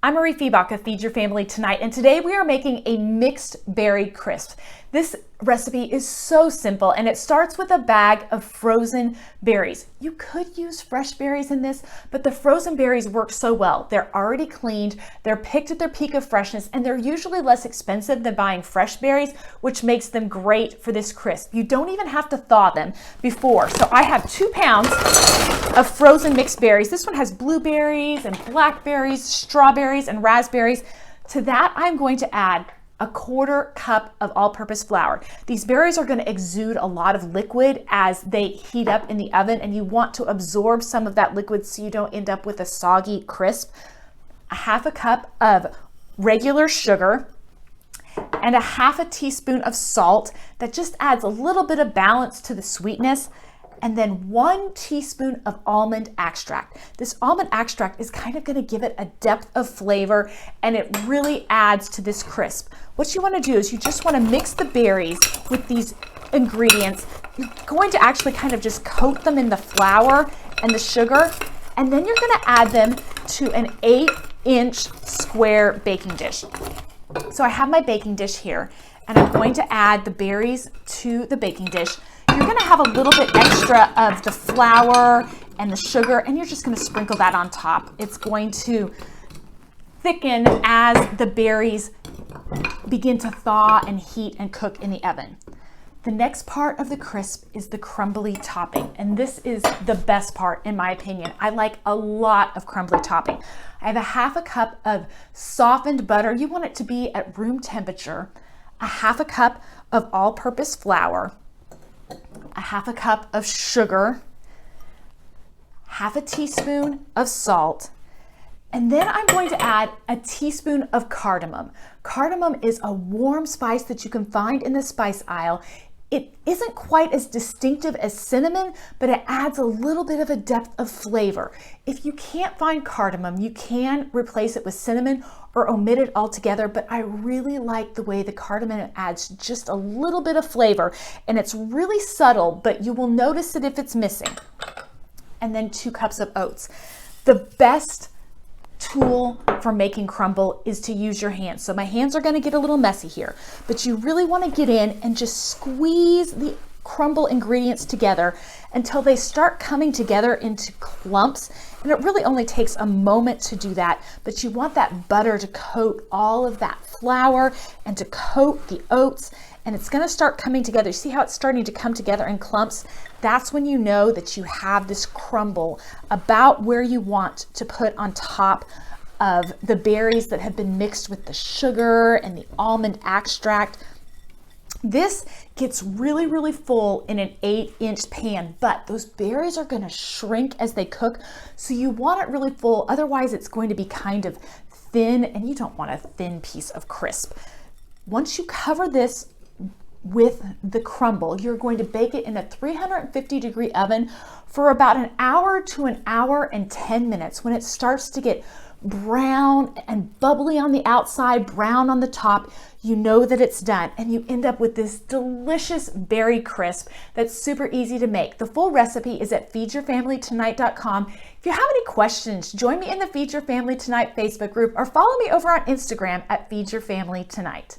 I'm Mariefiebach of Feed Your Family Tonight, and today we are making a mixed berry crisp. This recipe is so simple, and it starts with a bag of frozen berries. You could use fresh berries in this, but the frozen berries work so well. They're already cleaned, they're picked at their peak of freshness, and they're usually less expensive than buying fresh berries, which makes them great for this crisp. You don't even have to thaw them before. So I have 2 pounds of frozen mixed berries. This one has blueberries and blackberries, strawberries and raspberries. To that, I'm going to add a 1/4 cup of all-purpose flour. These berries are going to exude a lot of liquid as they heat up in the oven, and you want to absorb some of that liquid so you don't end up with a soggy crisp. A 1/2 cup of regular sugar and a 1/2 teaspoon of salt that just adds a little bit of balance to the sweetness. And then 1 teaspoon of almond extract. This almond extract is kind of going to give it a depth of flavor, and it really adds to this crisp. What you want to do is you just want to mix the berries with these ingredients. You're going to actually kind of just coat them in the flour and the sugar, and then you're going to add them to an 8-inch square baking dish. So I have my baking dish here, and I'm going to add the berries to the baking dish. You're going to have a little bit extra of the flour and the sugar, and you're just going to sprinkle that on top. It's going to thicken as the berries begin to thaw and heat and cook in the oven. The next part of the crisp is the crumbly topping, and this is the best part in my opinion. I like a lot of crumbly topping. I have a 1/2 cup of softened butter. You want it to be at room temperature. A 1/2 cup of all-purpose flour, a 1/2 cup of sugar, 1/2 teaspoon of salt, and then I'm going to add a teaspoon of cardamom. Cardamom is a warm spice that you can find in the spice aisle. It isn't quite as distinctive as cinnamon, but it adds a little bit of a depth of flavor. If you can't find cardamom, you can replace it with cinnamon or omit it altogether, but I really like the way the cardamom adds just a little bit of flavor, and it's really subtle, but you will notice it if it's missing. And then 2 cups of oats. The best tool for making crumble is to use your hands. So my hands are going to get a little messy here, but you really want to get in and just squeeze the crumble ingredients together until they start coming together into clumps. And it really only takes a moment to do that, but you want that butter to coat all of that flour and to coat the oats, and it's going to start coming together. You see how it's starting to come together in clumps? That's when you know that you have this crumble about where you want to put on top of the berries that have been mixed with the sugar and the almond extract. This gets really, really full in an 8-inch pan, but those berries are going to shrink as they cook, so you want it really full. Otherwise, it's going to be kind of thin, and you don't want a thin piece of crisp. Once you cover this with the crumble, you're going to bake it in a 350-degree oven for about 1 hour to 1 hour and 10 minutes. When it starts to get brown and bubbly on the outside, brown on the top, you know that it's done, and you end up with this delicious berry crisp that's super easy to make. The full recipe is at feedyourfamilytonight.com. If you have any questions, join me in the Feed Your Family Tonight Facebook group or follow me over on Instagram at Feed Your Family Tonight.